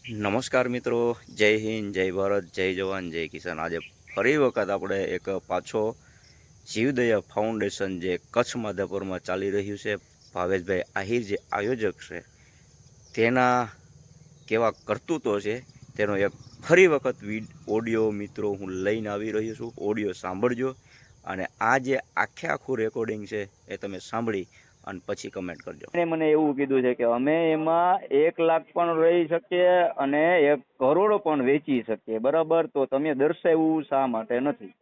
નમસ્કાર મિત્રો, જય હિન્દ, જય ભારત, જય જવાન, જય કિસાન. આજે ફરી વખત આપણે એક પાછો જીવદયા ફાઉન્ડેશન જે કચ્છ માધાપરમાં ચાલી રહ્યું છે, ભાવેશભાઈ આહિર જે આયોજક છે તેના કેવા કરતૂતો છે તેનો એક ફરી વખત ઓડિયો મિત્રો હું લઈને આવી રહ્યો છું. ઓડિયો સાંભળજો અને આ જે આખું રેકોર્ડિંગ છે એ તમે સાંભળી અને પછી કમેન્ટ કરજો. મને એવું કીધું છે કે અમે એમાં 1 લાખ પણ રહી શકીએ અને 1 કરોડ પણ વેચી શકીએ, બરાબર? તો તમે દર્શાવ્યું શા માટે નથી?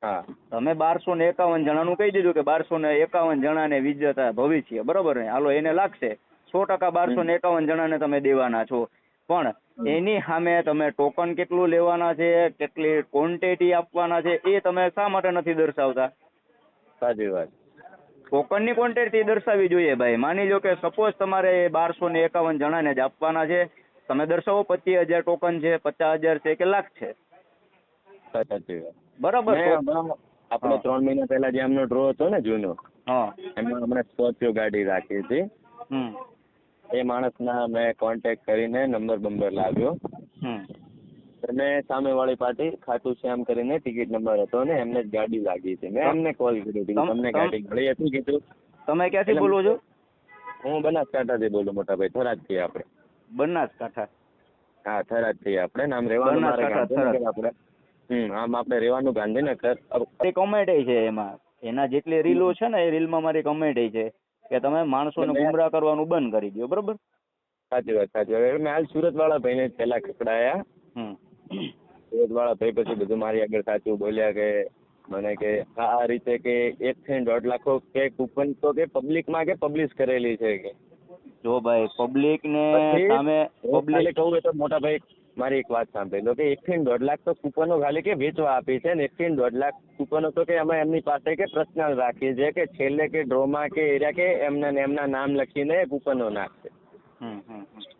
હા, તમે 1251 જણાનું કહી દીધું કે 1251 જણાને વિજેતા ભવિષ્ય, બરોબર ને? હાલો, એને લાગશે 100% 1251 જણાને તમે દેવાના છો, પણ એની સામે તમે ટોકન કેટલું લેવાના છે, કેટલી ક્વોન્ટિટી આપવાના છે, એ તમે શા માટે નથી દર્શાવતા? સાચી વાત. ટોકનની ક્વોન્ટિટી દર્શાવવી જોઈએ ભાઈ. માની લો કે સપોઝ તમારે 1251 જણાને જ આપવાના છે, તમે દર્શાવો 25,000 ટોકન છે, 50,000 છે કે લાખ છે, સાચી વાત. બરાબર? આપણે 3 મહિના પહેલા જે એમનો ડ્રો હતો ને જૂનો, હા, એમાં હમણાં સ્કોર્પિયો ગાડી રાખી હતી. એ માણસના મેં કોન્ટેક્ટ કરીને નંબર લાવ્યો. મેં સામેવાળી પાર્ટી ખાટુ શ્યામ કરીને ટિકિટ નંબર હતો ને એમને જ ગાડી લાગી હતી. મેં એમને કોલ કર્યો કે તમને ગાડી મળી હતી કીધું. તમે ક્યાંથી બોલો છો? હું બનાસકાંઠાથી બોલું, મોટા ભાઈ. થરાદ છીએ આપણે. બનાસકાંઠા? હા, થરાદ છીએ આપણે. આમ રહેવાનું મારે ગાંધીનગર આપણે. આમ આપણે રહેવાનું ગાંધીનગર. કમેન્ટ છે એમાં, એના જેટલી રીલો છે ને એ રીલમાં મારી કમેન્ટ છે કે તમે માણસોને ગુમરાહ કરવાનું બંધ કરી દો, બરોબર? સાચી વાત, સાચી વાત. મેં હાલ સુરત વાળા ભાઈને પેલા ખકડાયા. સુરત વાળા ભાઈ પછી બધું મારી આગળ સાચું બોલ્યા કે મને કે આ રીતે કે 1 થી 1.5 લાખ કે કૂપન તો કે પબ્લિકમાં કે પબ્લિશ કરેલી છે કે. જો ભાઈ પબ્લિક ને સામે પબ્લિક કહું તો મોટા ભાઈ મારી એક વાત સાંભળી લો કે 1 થી 1.5 લાખ તો કૂપનો ખાલી કે વેચવા આપી છે ને 1 થી 1.5 લાખ કૂપનો તો કે અમે એમની પાસે કે પર્સનલ રાખીએ છીએ કે છેલ્લે કે ડ્રોમાં કે એરિયા કે એમના નામ લખીને કૂપનો નાખશે.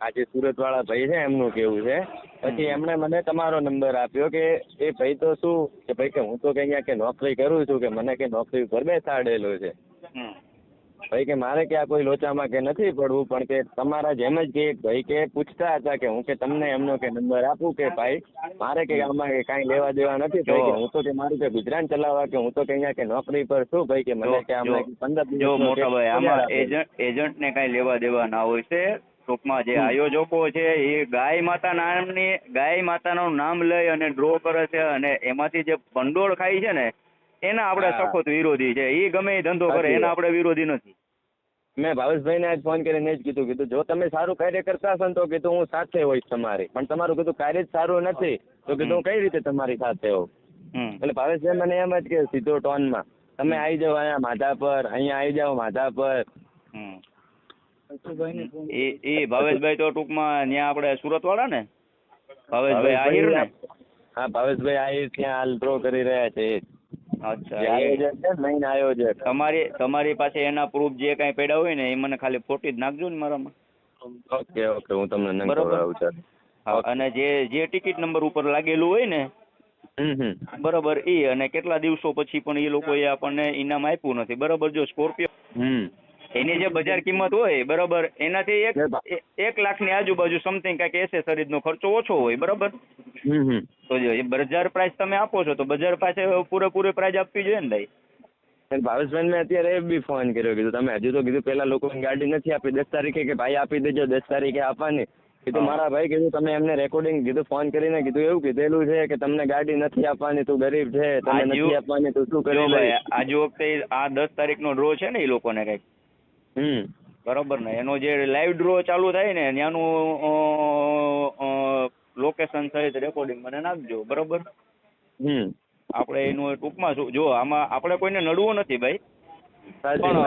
આજે સુરત વાળા ભાઈ છે એમનું કેવું છે. પછી એમણે મને તમારો નંબર આપ્યો કે એ ભાઈ તો શું કે ભાઈ કે હું તો કે અહીંયા કે નોકરી કરું છું કે મને કે નોકરી ઉપર બેસાડેલો છે. ભાઈ કે મારે કે આ કોઈ લોચામાં કે નથી પડવું, પણ કે તમારા જેમ જ કે એક ભાઈ કે પૂછતા હતા કે હું કે તમને એમનો કે નંબર આપું કે ભાઈ મારે કે આમાં કે કાંઈ લેવા દેવા નથી ભાઈ કે હું તો કે મારું કે ગુજરાન ચલાવવા કે હું તો કે અહીંયા કે નોકરી પર છું ભાઈ કે મને કે આમાં 15 દિવસ. જો મોટા ભાઈ આમાં એજન્ટ ને કાંઈ લેવા દેવા ના હોય છે. ટૂંકમાં જે આયોજકો છે એ ગાય માતાનું નામ લઈ અને ડ્રો કરે છે અને એમાંથી જે ભંડોળ ખાય છે ને એના આપણે સખત વિરોધી છે. એ ગમે એ ધંધો કરે એના આપણે વિરોધી નથી. મેં ભાવેશભાઈને આજ ફોન કરીને જ કીધું જો તમે સારું કાર્ય કરતા હશો ને તો કીધું હું સાથે હોઈશ તમારી, પણ તમારું કીધું કાર્ય જ સારું નથી તો કીધું હું કઈ રીતે તમારી સાથે હોઉં. એટલે ભાવેશભાઈ મને એમ જ કે સીધો ટોનમાં તમે આવી જાઓ અહીંયા માધા પર, અહીંયા આવી જાઓ માધા પર. એ ભાવેશભાઈ તો ટૂંકમાં ત્યાં આપણે સુરત વાળા ને ભાવેશભાઈ આહિર ને? હા, ભાવેશભાઈ આહિર ત્યાં હાલ ડ્રો કરી રહ્યા છે. અચ્છા, તમારી પાસે એના પ્રૂફ જે કાંઈ પડ્યા હોય ને એ મને ખાલી ફોટો જ નાખજો ને મારામાં. ઓકે હું તમને બરોબર. હા, અને જે ટિકિટ નંબર ઉપર લાગેલું હોય ને બરોબર એ અને કેટલા દિવસો પછી પણ એ લોકોએ આપણને ઇનામ આપ્યું નથી, બરોબર? જો સ્કોર્પિયો એની જે બજાર કિંમત હોય બરોબર એનાથી 1 લાખની આજુબાજુ સમથિંગ કાંઈક એસેસરીઝ નો ખર્ચો ઓછો હોય, બરોબર? તો જો એ બજાર પ્રાઇસ તમે આપો છો તો બજાર પાસે પૂરેપૂરી પ્રાઇસ આપવી જોઈએ ને ભાઈ. ભાવેશભાઈ મેં અત્યારે એ બી ફોન કર્યો, કીધું તમે હજુ તો કીધું પેલા લોકોને ગાડી નથી આપી 10 તારીખે કે ભાઈ આપી દેજો 10 તારીખે આપવાની. કીધું મારા ભાઈ કીધું તમે એમને રેકોર્ડિંગ કીધું ફોન કરીને કીધું એવું કીધેલું છે કે તમને ગાડી નથી આપવાની, તું ગરીબ છે, તમને નથી આપવાની, તું શું કરી લે. આજે વખતે આ 10 તારીખનો ડ્રો છે ને એ લોકોને કઈક બરોબર ને એનો જે લાઈવ ડ્રો ચાલુ થાય ને ત્યાંનું લોકેશન સહિત રેકોર્ડિંગ મને નાખજો, બરોબર? આપણે એનું ટૂંકમાં જો આમાં આપણે કોઈને નડવું નથી ભાઈ, પણ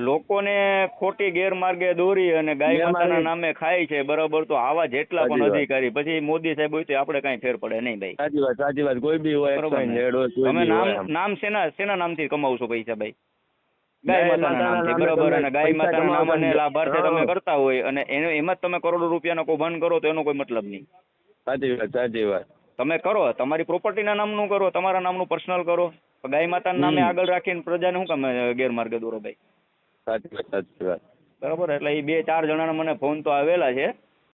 લોકોને ખોટી ગેરમાર્ગે દોરી અને ગાય માતાના નામે ખાય છે, બરોબર? તો આવા જેટલા પણ અધિકારી પછી મોદી સાહેબ હોય તો આપણે કાંઈ ફેર પડે નહીં ભાઈ. સાચી વાત. કોઈ બી હોય તમે નામ શેના નામથી કમાવશો પૈસા ભાઈ? ગાય માતાના નામથી, બરોબર? અને ગાય માતાના નામને લાભાર્થે તમે કરતા હોય અને એમાં જ તમે કરોડો રૂપિયાનો કૌભાંડ કરો તો એનો કોઈ મતલબ નહીં. સાચી વાત. તમે કરો તમારી પ્રોપર્ટીના નામનું કરો, તમારા નામનું પર્સનલ કરો, ગાય માતાના નામે આગળ રાખીને પ્રજાને શું કામ ગેરમાર્ગે દોરો ભાઈ? સાચી વાત. બરોબર. એટલે એ 2-4 જણાના મને ફોન તો આવેલા છે